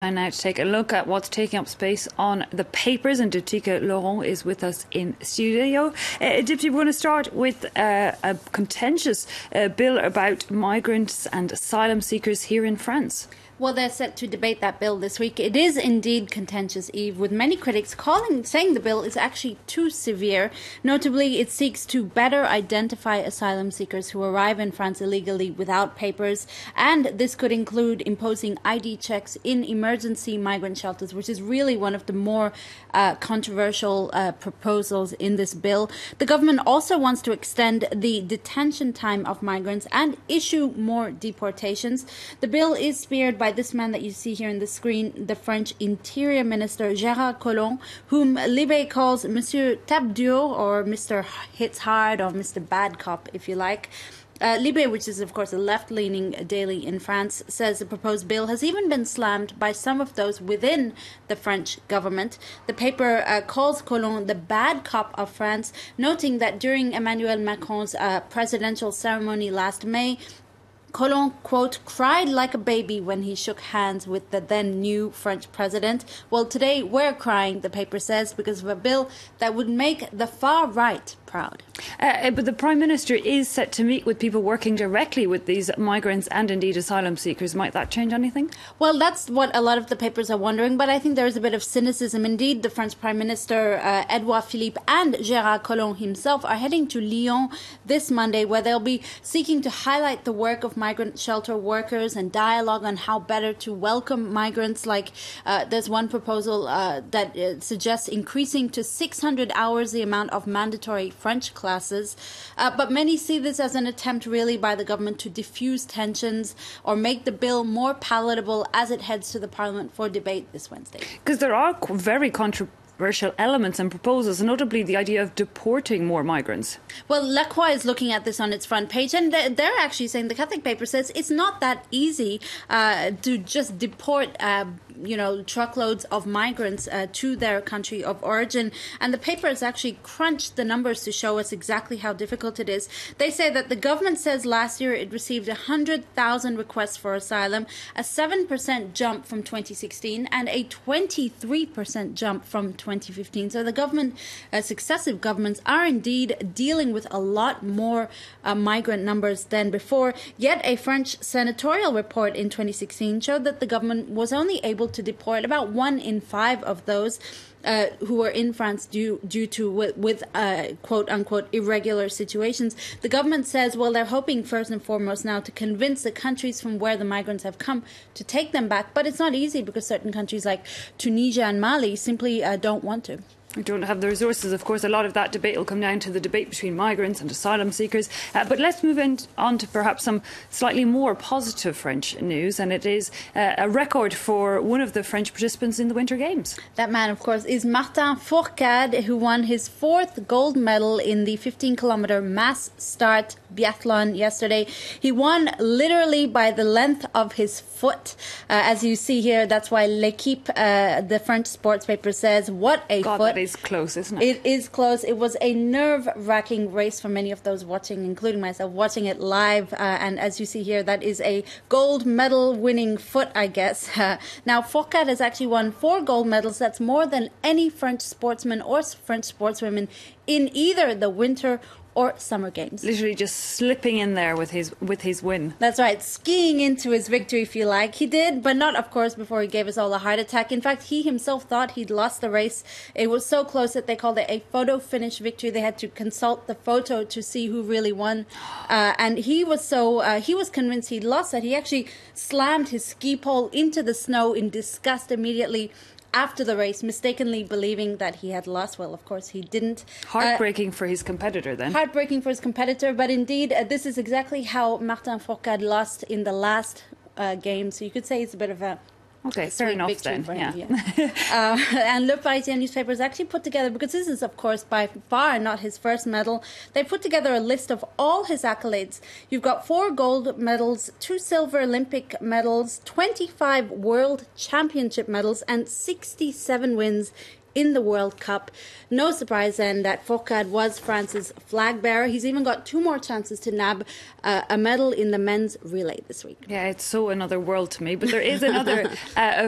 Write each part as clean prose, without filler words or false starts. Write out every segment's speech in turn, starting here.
And now to take a look at what's taking up space on the papers, and Diptyque Laurent is with us in studio. Diptyque, we're going to start with a contentious bill about migrants and asylum seekers here in France. Well, they're set to debate that bill this week. It is indeed contentious, Eve, with many critics saying the bill is actually too severe. Notably, it seeks to better identify asylum seekers who arrive in France illegally without papers, and this could include imposing ID checks in emergency migrant shelters, which is really one of the more controversial proposals in this bill. The government also wants to extend the detention time of migrants and issue more deportations. The bill is spearheaded by this man that you see here on the screen, the French Interior Minister Gérard Collomb, whom Libé calls Monsieur Tape Dur, or Mr. Hits Hard, or Mr. Bad Cop, if you like. Libé, which is of course a left-leaning daily in France, says the proposed bill has even been slammed by some of those within the French government. The paper calls Collomb the bad cop of France, noting that during Emmanuel Macron's presidential ceremony last May, Collomb, quote, cried like a baby when he shook hands with the then new French president. Well, today we're crying, the paper says, because of a bill that would make the far right proud. But the Prime Minister is set to meet with people working directly with these migrants and indeed asylum seekers. Might that change anything? Well, that's what a lot of the papers are wondering, but I think there is a bit of cynicism. Indeed, the French Prime Minister, Edouard Philippe, and Gérard Collomb himself are heading to Lyon this Monday, where they'll be seeking to highlight the work of migrant shelter workers and dialogue on how better to welcome migrants. Like there's one proposal that suggests increasing to 600 hours the amount of mandatory French classes. But many see this as an attempt really by the government to diffuse tensions or make the bill more palatable as it heads to the Parliament for debate this Wednesday. Because there are very controversial elements and proposals, notably the idea of deporting more migrants. Well, La Croix is looking at this on its front page, and they're actually saying, the Catholic paper says, it's not that easy to just deport truckloads of migrants to their country of origin. And the paper has actually crunched the numbers to show us exactly how difficult it is. They say that the government says last year it received 100,000 requests for asylum, a 7% jump from 2016 and a 23% jump from 2015. So the government, successive governments, are indeed dealing with a lot more migrant numbers than before. Yet a French senatorial report in 2016 showed that the government was only able to deport about 1 in 5 of those who were in France due to quote unquote irregular situations. The government says, well, they're hoping first and foremost now to convince the countries from where the migrants have come to take them back. But it's not easy because certain countries like Tunisia and Mali simply don't want to. We don't have the resources. Of course, a lot of that debate will come down to the debate between migrants and asylum seekers. But let's move on to perhaps some slightly more positive French news, and it is a record for one of the French participants in the Winter Games. That man, of course, is Martin Fourcade, who won his 4th gold medal in the 15-kilometer mass start biathlon yesterday. He won literally by the length of his foot. As you see here, that's why L'Equipe, the French sports paper, says, what a foot. It is close, isn't it? It is close. It was a nerve-wracking race for many of those watching, including myself, watching it live. And as you see here, that is a gold medal winning foot, I guess. Now, Fourcade has actually won 4 gold medals. That's more than any French sportsman or French sportswomen in either the winter or summer games. Literally just slipping in there with his win. That's right, skiing into his victory, if you like. He did, but not, of course, before he gave us all a heart attack. In fact, he himself thought he'd lost the race. It was so close that they called it a photo finish victory. They had to consult the photo to see who really won. And he was convinced he'd lost that he actually slammed his ski pole into the snow in disgust immediately after the race, mistakenly believing that he had lost. Well, of course, he didn't. Heartbreaking for his competitor, then. Heartbreaking for his competitor, but indeed, this is exactly how Martin Fourcade lost in the last game. So you could say it's a bit of a fair enough then. And Le Parisien newspaper has actually put together, because this is, of course, by far not his first medal, they put together a list of all his accolades. You've got 4 gold medals, 2 silver Olympic medals, 25 world championship medals, and 67 wins in the World Cup. No surprise then that Fourcade was France's flag bearer. He's even got 2 more chances to nab a medal in the men's relay this week. Yeah, it's so another world to me. But there is another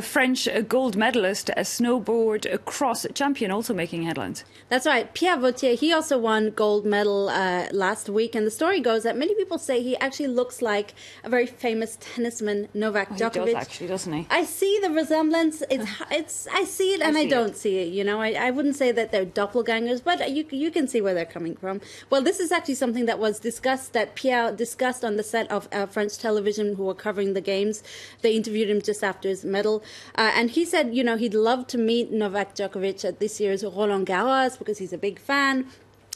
French gold medalist, a snowboard cross champion, also making headlines. That's right. Pierre Vautier, he also won gold medal last week. And the story goes that many people say he actually looks like a very famous tennisman, Novak Djokovic. He does actually, doesn't he? I see the resemblance. I see it and I don't see it. You know, I wouldn't say that they're doppelgangers, but you can see where they're coming from. Well, this is actually something that was discussed, that Pierre discussed on the set of French television who were covering the games. They interviewed him just after his medal. And he said, you know, he'd love to meet Novak Djokovic at this year's Roland Garros because he's a big fan.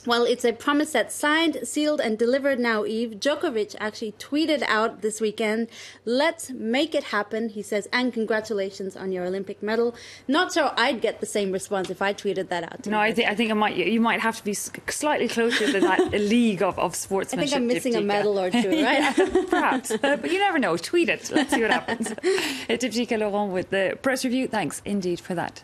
Well, it's a promise that's signed, sealed, and delivered now, Eve. Djokovic actually tweeted out this weekend, "Let's make it happen," he says, "and congratulations on your Olympic medal." Not sure I'd get the same response if I tweeted that out. No, I think you might have to be slightly closer to that league of sportsmanship. I think I'm missing a medal or two, right? Yeah, perhaps. But you never know. Tweet it. Let's see what happens. Diptyka Laurent with the press review. Thanks indeed for that.